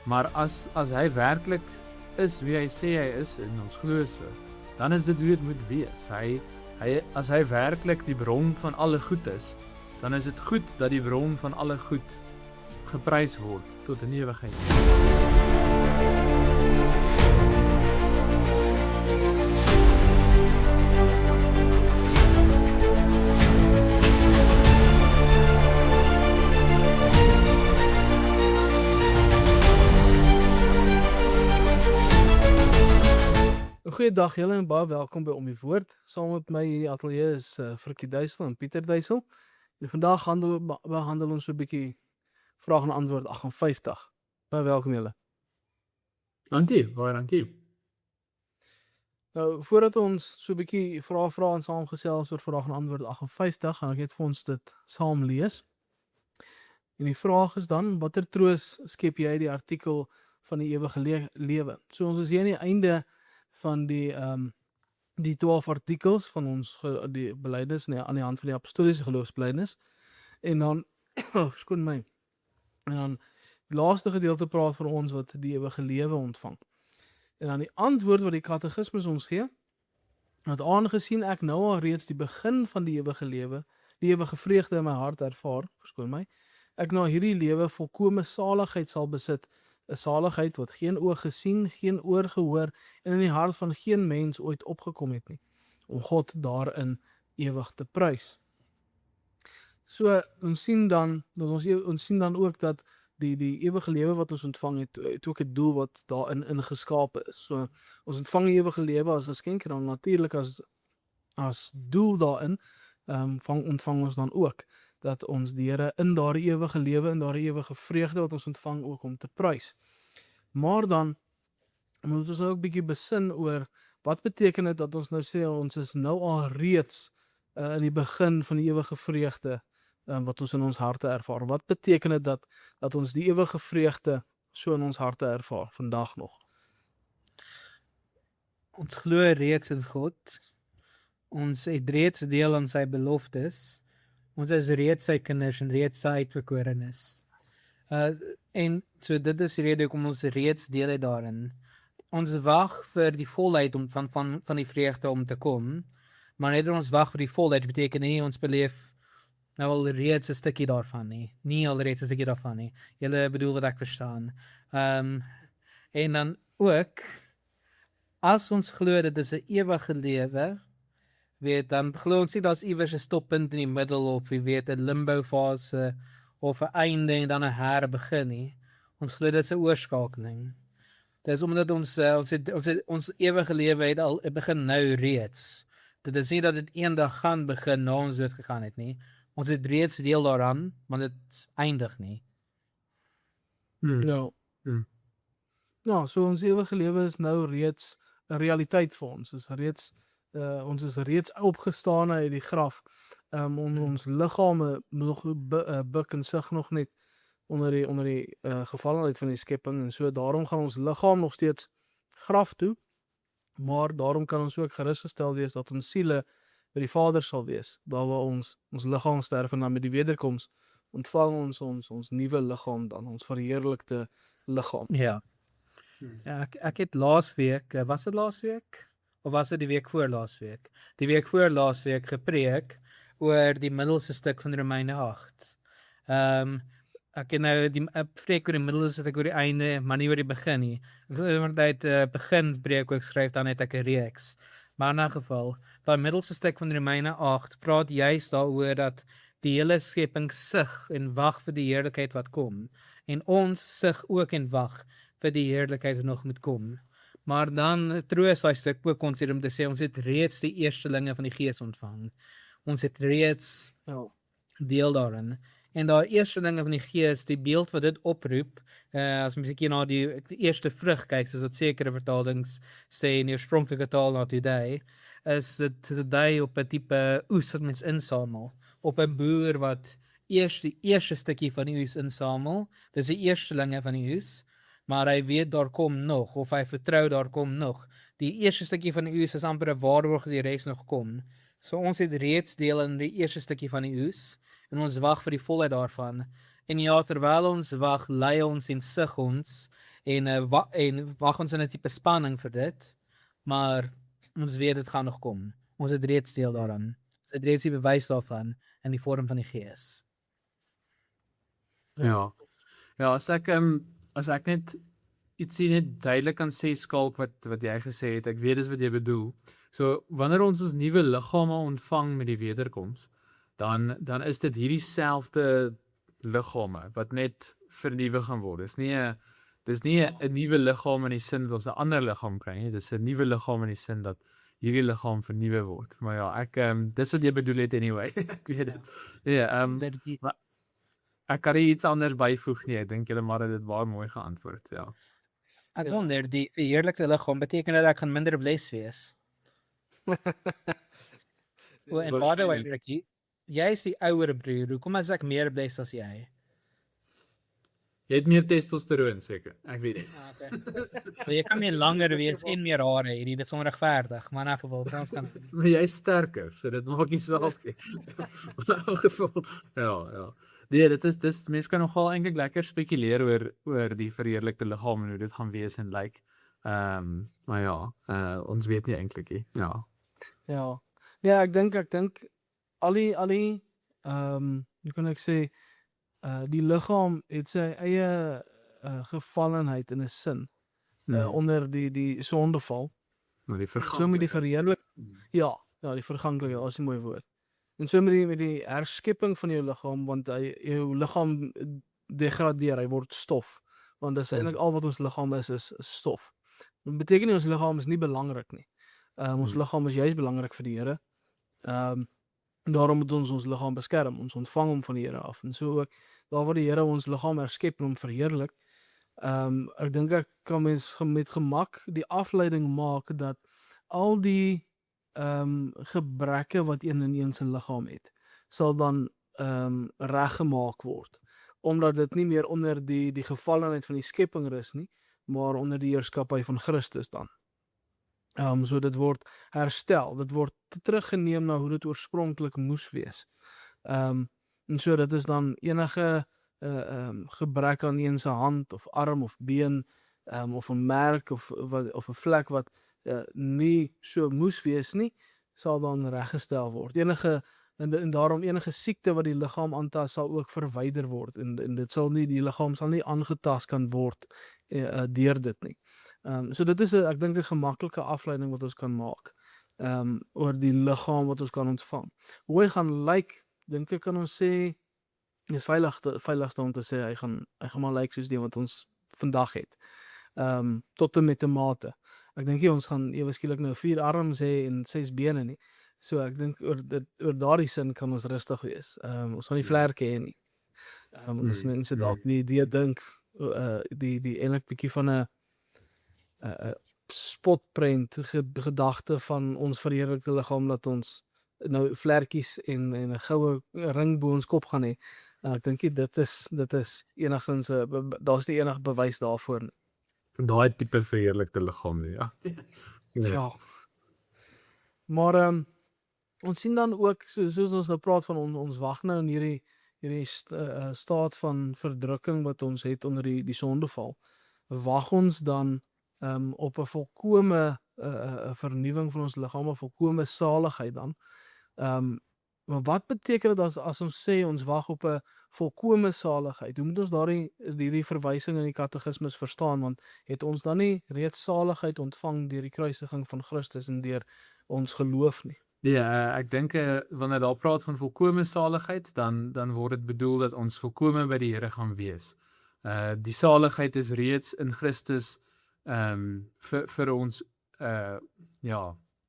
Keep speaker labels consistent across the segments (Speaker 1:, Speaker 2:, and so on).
Speaker 1: Maar as hy werklik is wie hy sê hy is en ons glo so, dan is dit hoe dit moet wees. As hy werklik die bron van alle goed is, dan is dit goed dat die bron van alle goed geprys word tot in ewigheid.
Speaker 2: Goeiedag julle en baie welkom by Om die Woord. Saam met my hier in die ateljee is Frikkie Duisel en Pieter Duisel. En vandag behandel ons so 'n bietjie vraag en antwoord 58. Baie welkom julle.
Speaker 1: Dankie, baie dankie.
Speaker 2: Nou, voordat ons so 'n bietjie vra en saamgesels oor vraag en antwoord 58, gaan ek net vir ons dit saam lees. En die vraag is dan, watter troos skep jy uit die artikel van die ewige lewe? So ons is hier aan die einde van die 12 artikels van ons die belydenis aan die hand van die apostoliese geloofsbelydenis. En dan skoon my. En dan die laaste gedeelte praat vir ons wat die ewige lewe ontvang. En dan die antwoord wat die katekismus ons gee, dat aangesien ek nou al reeds die begin van die ewige lewe, die ewige vreugde in my hart ervaar, verskoon my, ek na hierdie lewe volkome saligheid sal besit, 'n saligheid wat geen oog gesien, geen oor gehoor en in die hart van geen mens ooit opgekom het nie, om God daarin ewig te prys. So ons sien dan ook dat die ewige lewe wat ons ontvang het ook 'n doel wat daarin ingeskape is. So ons ontvang die ewige lewe as 'n skenk en dan natuurlik as doel daarin ontvang ons dan ook dat ons die Here in daardie ewige lewe, in daardie ewige vreugde wat ons ontvang ook om te prys. Maar dan moet ons ook 'n bietjie besin oor wat beteken dit dat ons nou sê ons is nou al reeds in die begin van die ewige vreugde wat ons in ons harte ervaar. Wat beteken dit dat ons die ewige vreugde so in ons harte ervaar vandag nog?
Speaker 3: Ons glo reeds in God. Ons het reeds deel aan sy beloftes. Ons is reeds sy kinders en reeds sy uitverkorenes. En so dit is die rede hoekom ons reeds deel het daarin. Ons wag vir die volheid van die vreugde om te kom, maar net ons wag vir die volheid beteken nie ons beleef nou al reeds 'n stukkie daarvan nie. Nie al reeds 'n stukkie daarvan nie. Julle bedoel wat ek verstaan. En dan ook, as ons glo dit is 'n ewige lewe, dan glo ons nie daar's iewers 'n stoppunt in die middel of jy weet 'n limbo fase of 'n einde en dan 'n herbegin nie. Ons glo dit is 'n oorskakeling. Dit is omdat ons ewige lewe het al begin nou reeds. Dit is nie dat dit eendag gaan begin na ons dood gegaan het nie. Ons het reeds deel daaraan, maar dit eindig nie.
Speaker 2: Ja. Nou, so ons ewige lewe is nou reeds 'n realiteit vir ons. Ons is reeds opgestaan uit die graf. Ons liggame nog buk en sug nog net onder die gevallenheid van die skepping en so daarom gaan ons liggaam nog steeds graf toe, maar daarom kan ons ook gerusgestel wees dat ons siele by die Vader sal wees, daar waar ons liggaam sterf en dan met die wederkoms ontvang ons nuwe liggaam dan, ons verheerlikte liggaam.
Speaker 3: Ja. Ja, ek het laasweek, was dit laasweek? Of was dit die week voor laasweek? Die week voor laasweek gepreek oor die middelste stuk van Romeine 8. Ek het nou die preek oor die middelste stuk oor die einde, maar nie oor die begin nie. Ek sal inderdaad begin preek ook skryf, dan het ek 'n reeks. Maar in 'n geval, daai middelste stuk van Romeine 8 praat juist daaroor dat die hele skepping sug en wag vir die heerlikheid wat kom. En ons sug ook en wag vir die heerlikheid wat nog moet kom. Maar dan troos hy stuk ook ons hier om te sê, ons het reeds die eerstelinge van die Gees ontvang. Ons het reeds deel daarin. En daai eerstelinge van die Gees, die beeld wat dit oproep, as mens bietjie na die eerste vrug kyk, soos dat sekere vertalings sê in die oorspronklike taal na today, is dit today op 'n tipe oes wat mens insamel. Op 'n boer wat eers die eerste stukkie van die oes insamel, dis die eerstelinge van die oes, maar hy weet daar kom nog, of hy vertrou daar kom nog. Die eerste stukkie van die oes is amper 'n waarborg dat die res nog kom. So ons het reeds deel in die eerste stukkie van die oes, en ons wag vir die volheid daarvan. En ja, terwyl ons wag, lei ons en sug ons, en wag ons in 'n tipe spanning vir dit, maar ons weet dit gaan nog kom. Ons het reeds deel daaraan. Ons het reeds die bewys daarvan in die vorm van die Gees.
Speaker 1: Ja. Ja, as ek net ietsie net duidelik kan sê, Skalk, wat jy gesê het, ek weet dis wat jy bedoel. So wanneer ons nuwe liggame ontvang met die wederkoms, dan is dit hierdie selfde liggame wat net vernuwe gaan word. Dis nie 'n nuwe liggaam in die sin dat ons 'n ander liggaam kry nie. Dis 'n nuwe liggaam in die sin dat hierdie liggaam vernuwe word. Maar ja, dis wat jy bedoel het anyway. Ek weet dit. Ja, maar ek kan nie iets anders byvoeg nie. Ek dink julle maar het dit baie mooi geantwoord, ja.
Speaker 3: Ek wonder, die verheerlikte liggaam beteken dat ek gaan minder bles wees. En by the way, Ricky, jy is die ouer broer. Hoekom is ek meer bles as jy?
Speaker 1: Jy het meer testosteroon seker. Ek weet dit.
Speaker 3: So jy kan meer langer wees en meer hare hê. Dit is onregverdig, maar in 'n geval ons kan
Speaker 1: Maar jy is sterker, so dit maak nie saak nie. In 'n geval. Ja. Nee, dis mense kan nogal eintlik lekker spekuleer oor die verheerlikte liggaam en hoe dit gaan wees en lyk. Maar ja, ons weet nie eintlik nie. Ja.
Speaker 2: Ja. Ja, ek dink al die hoe kan ek sê die liggaam het sy eie gevallenheid in 'n sin onder die sondeval.
Speaker 1: Maar die
Speaker 2: So met die verheerlik ja, die verganklikheid, is 'n mooi woord. En so met die herskepping van jou liggaam, want jou liggaam degradeer, hy word stof. Want dis eintlik al wat ons liggaam is stof. Dit beteken nie ons liggaam is nie belangrik nie. Ons liggaam is juist belangrik vir die Here. Daarom moet ons liggaam beskerm. Ons ontvang hom van die Here af. En so ook daar waar die Here ons liggaam herskep en hom verheerlik. Ek dink ek kan mens met gemak die afleiding maak dat al die gebreke wat een se liggaam het, sal dan reggemaak word. Omdat dit nie meer onder die gevallenheid van die skepping rus nie, maar onder die heerskappy van Christus dan. So dit word herstel, dit word teruggeneem na hoe dit oorspronklik moes wees. En so dit is dan enige gebrek aan een se hand of arm of been, of 'n merk of 'n vlek wat nie so moes wees nie, sal dan reggestel word. En daarom enige siekte wat die liggaam aantas sal ook verwyder word en dit sal nie, die liggaam sal nie aangetast kan word deur dit nie. So dit is ek dink 'n gemaklike afleiding wat ons kan maak oor die liggaam wat ons kan ontvang. Hoe hy gaan lyk, dink ek kan ons sê is veiligste om te sê hy gaan maar lyk soos die wat ons vandag het. Tot en met 'n mate. Ek dink nie ons gaan ewe skielik nou 4 arms hê en 6 bene nie. So ek dink oor daardie sin kan ons rustig wees. Ons gaan nie vlerke hê nie. As mense dalk nie die dink die eintlik bietjie van 'n spotprent gedagte van ons verheerlikte liggaam dat ons nou vlerkies en 'n goue ring bo ons kop gaan hê. Ek dink dit is enigstens daar's nie enige bewys daarvoor nie.
Speaker 1: Daai tipe verheerlikte liggaam nie, ja.
Speaker 2: Ja. Maar ons sien dan ook soos ons nou praat van ons wag nou in hierdie staat van verdrukking wat ons het onder die sondeval. Wag ons dan op 'n volkome vernuwing van ons liggaam, 'n volkome saligheid dan. Maar wat beteken dit as ons sê ons wag op 'n volkome saligheid? Hoe moet ons hierdie verwysing in die katekismes verstaan? Want het ons dan nie reeds saligheid ontvang deur die kruisiging van Christus en deur ons geloof nie?
Speaker 1: Ja, ek dink wanneer daar praat van volkome saligheid, dan word dit bedoel dat ons volkome by die Here gaan wees. Die saligheid is reeds in Christus vir ons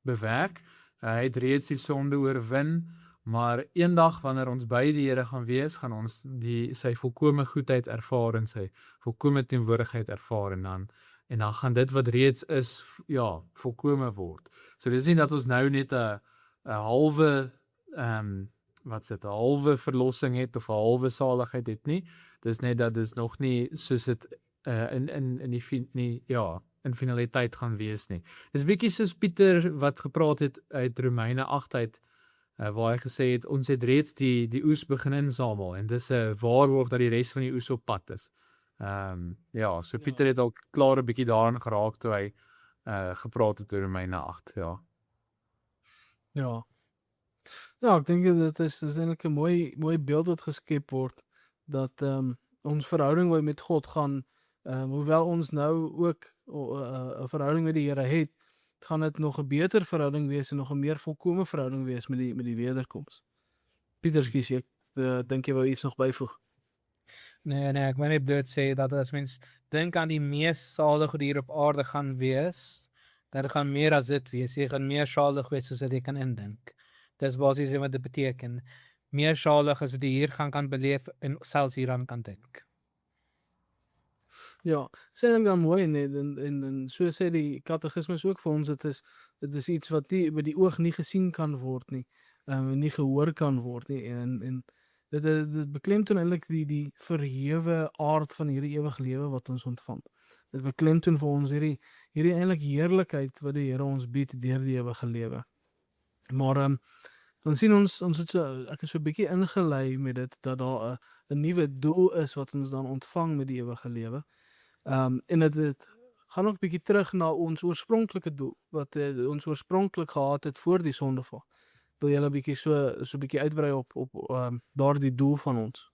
Speaker 1: bewerk. Hy het reeds die sonde oorwin, maar eendag wanneer ons by die Here gaan wees, gaan ons sy volkome goedheid ervaar en sy volkome teenwoordigheid ervaar en dan gaan dit wat reeds is, volkome word. So dis nie dat ons nou net 'n halwe 'n halwe verlossing het of 'n halwe saligheid het nie. Dis net dat dis nog nie soos dit in finaliteit gaan wees nie. Dis bietjie soos Pieter wat gepraat het uit Romeine 8 uit, waar hy gesê het, ons het reeds die oes begin insamel, en dis 'n waarborg dat die res van die oes op pad is. Ja, so Pieter het al klaar 'n bietjie daarin geraak toe hy gepraat het oor Romeine 8, ja.
Speaker 2: Ja. Ja, ek dink dit is eintlik 'n mooi beeld wat geskep word dat ons verhouding met God gaan hoewel ons nou ook 'n verhouding met die Here het, gaan dit nog 'n beter verhouding wees en nog 'n meer volkomme verhouding wees met die wederkoms. Pieter, skus ek dink jy wou iets nog byvoeg?
Speaker 3: Nee, ek wil net bloot sê dat as mens dink aan die mees salige wat hier op aarde gaan wees, dat gaan meer as dit wees. Jy gaan meer salig wees as wat jy kan indink. Dis basies wat dit beteken. Meer salig as wat jy hier kan beleef en selfs hieraan kan dink.
Speaker 2: Ja, sê dan mooi en so sê die katekismes ook vir ons, dit is iets wat nie met die oog nie gesien kan word nie, nie gehoor kan word nie en dit beklemtoon eintlik die verhewe aard van hierdie ewige lewe wat ons ontvang. Dit beklemtoon vir ons hierdie eintlik heerlikheid wat die Here ons bied deur die ewige lewe. Maar dan sien ons het ek is so 'n bietjie ingelei met dit dat daar 'n nuwe doel is wat ons dan ontvang met die ewige lewe. En dit gaan ook 'n bietjie terug na ons oorspronklike doel wat ons oorspronklik gehad het voor die sondeval. Wil jy 'n bietjie so 'n bietjie uitbrei op daardie doel van ons?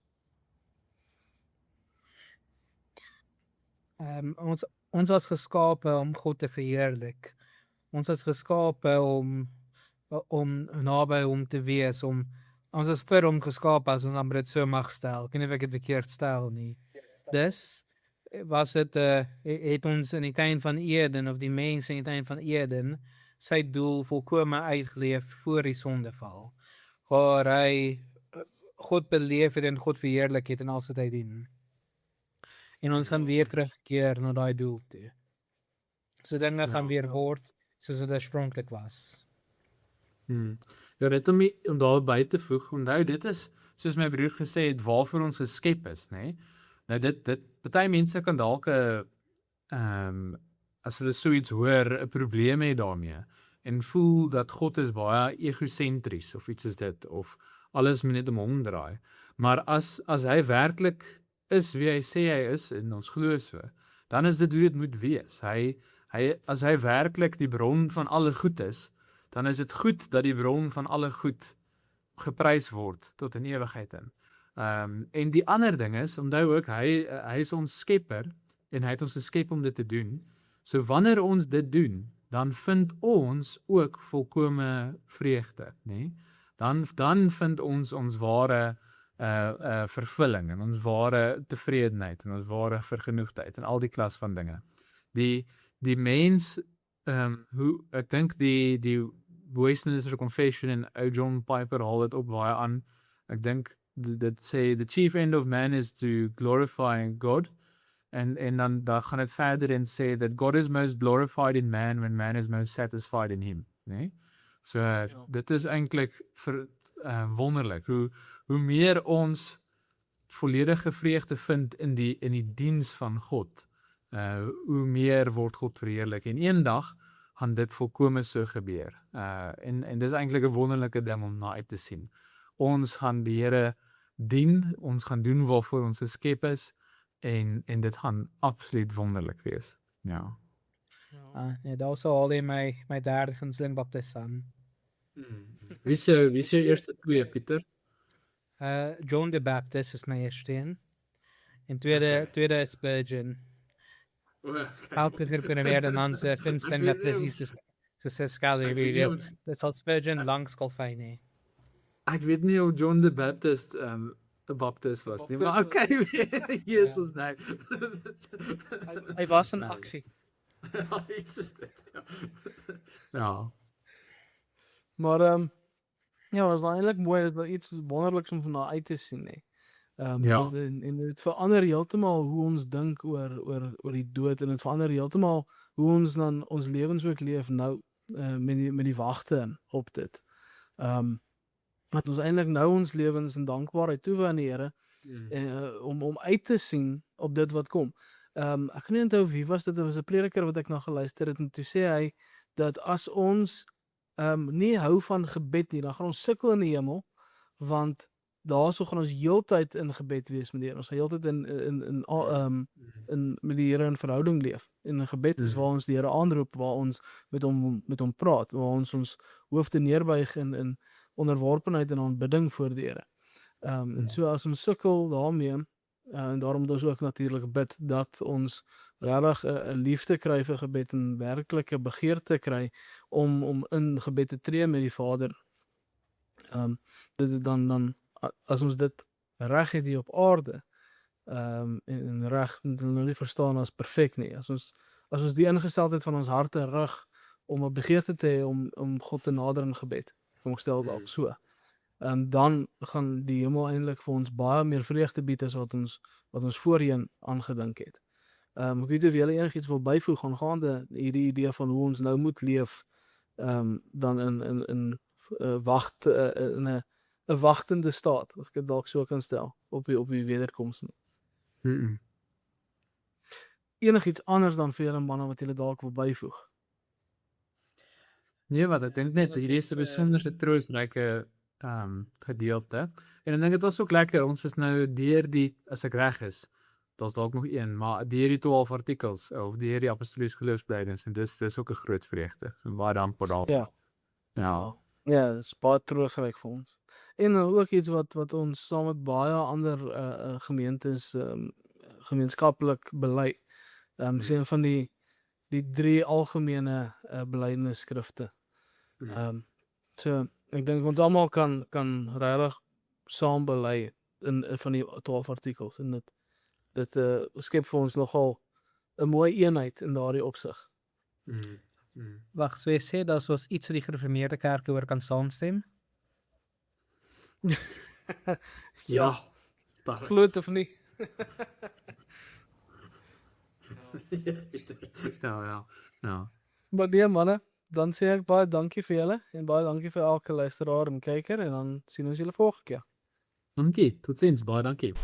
Speaker 3: Ons is geskape om God te verheerlik. Ons is geskape om naby hom te wees, ons is vir hom geskape as ons dit so mag stel. Ek weet nie of ek dit verkeerd stel nie. Dus was dit het ons in die tuin van Eden of die mense in die tuin van Eden sy doel volkome uitgeleef voor die sondeval, waar hy God beleef het en God verheerlik het en alles wat hy dien. En ons gaan weer terugkeer na daai doel toe. So dinge gaan weer word soos wat oorspronklik was.
Speaker 1: Ja, net om daarby te voeg, onthou dit is, soos my broer gesê het, waarvoor ons geskep is, nê? Nou dit party mense kan dalk as hulle so iets hoor, 'n probleem hê daarmee en voel dat God is baie egosentries of iets is dit, of alles moet net om hom draai. Maar as hy werklik is wie hy sê hy is en ons glo so, dan is dit hoe dit moet wees. As hy werklik die bron van alle goed is, dan is dit goed dat die bron van alle goed geprys word tot in ewigheid in. En die ander ding is, onthou ook, hy is ons skepper en hy het ons geskep om dit te doen. So wanneer ons dit doen, dan vind ons ook volkome vreugde, nê? Dan vind ons ware vervulling en ons ware tevredenheid en ons ware vergenoegdheid en al die klas van dinge. Die mens, ek dink die Westminster Confession en ou John Piper haal dit op baie aan. Ek dink dit sê the chief end of man is to glorify God. En dan gaan dit verder en sê that God is most glorified in man when man is most satisfied in him, nee? So dit is eintlik wonderlik hoe meer ons volledige vreugde vind in die diens van God, hoe meer word God verheerlik en eendag gaan dit volkome so gebeur. En dis eintlik 'n wonderlike ding om na uit te sien. Ons gaan die Here dien, ons gaan doen waarvoor ons geskep is en dit gaan absoluut wonderlik wees. Ja.
Speaker 3: Nee, daar sou al in my derde gunsteling baptis aan.
Speaker 1: Wie is jou eerste twee, Pieter?
Speaker 3: John the Baptist is my eerste een. En tweede is Spurgeon. Altyd kunnen weer dan se gunsteling baptis is so skaal weer. Dit sal Spurgeon langs kolfyn hê.
Speaker 1: Ek weet nie of John the Baptist 'n baptist was nie, maar okay, Jesus nou.
Speaker 2: Hy was in aksie.
Speaker 1: Ja, iets soos dit. Ja.
Speaker 2: Maar ja, dat is dan eintlik mooi, dat is iets wonderliks om van daar uit te sien, hè.
Speaker 1: Ja.
Speaker 2: En dit verander heeltemal hoe ons dink oor die dood en dit verander heeltemal hoe ons dan ons lewens ook leef nou met die wagte op dit. Dat ons eintlik nou ons lewens in dankbaarheid toewy aan die Here om uit te sien op dit wat kom. Ek kan nie onthou wie was dit, was 'n prediker wat ek na geluister het en toe sê hy dat as ons nie hou van gebed nie, dan gaan ons sukkel in die hemel, want daarso gaan ons heeltyd in gebed wees met die Here. Ons gaan heeltyd in met die Here in verhouding leef. En in gebed is waar ons die Here aanroep, waar ons met hom praat, waar ons hoofde neerbuig in onderworpenheid en aanbidding voor die Here. En so as ons sukkel daarmee, en daarom moet ons ook natuurlik bid dat ons regtig 'n liefde kry vir gebed en werklike begeerte kry om in gebed te tree met die Vader. Dan as ons dit reg het hier op aarde, en reg moet hulle nou nie verstaan as perfek nie. As ons die ingesteldheid van ons harte rig om 'n begeerte te hê om God te nader in gebed, kom ek stel dalk so. Dan gaan die hemel eintlik vir ons baie meer vreugde bied as wat ons voorheen aangedink het. Ek weet of julle enigiets wil byvoeg aangaande hierdie idee van hoe ons nou moet leef, dan in in 'n wagtende staat, as ek dit dalk so kan stel, op die wederkoms. Enigiets anders dan vir julle manne wat julle dalk wil byvoeg?
Speaker 1: Nee, wat ek dink net hierdie is 'n besonderse troostryke gedeelte. En ek dink dit was ook lekker. Ons is nou deur die, as ek reg is, daar's dalk nog een, maar deur die 12 artikels of deur die apostoliese geloofsbelijdenis, en dis ook 'n groot vreugde. So baie dankbaar daarvoor. Ja.
Speaker 2: Ja, dit is baie troostryk vir ons. En ook iets wat ons saam met baie ander gemeentes gemeenskaplik bely. Dis een van die 3 algemene belydenisskrifte. So ek dink ons almal kan regtig saam bely in van die 12 artikels, en dit skep vir ons nogal 'n mooi eenheid in daardie opsig.
Speaker 3: Wag, so jy sê dat ons iets wat die gereformeerde kerke oor kan saamstem?
Speaker 1: Ja.
Speaker 2: Glo dit of nie?
Speaker 1: Ja.
Speaker 2: Maar nee manne, dan sê ek baie dankie vir julle en baie dankie vir elke luisteraar en kyker, en dan sien ons julle volgende keer.
Speaker 1: Dankie. Totsiens. Baie dankie.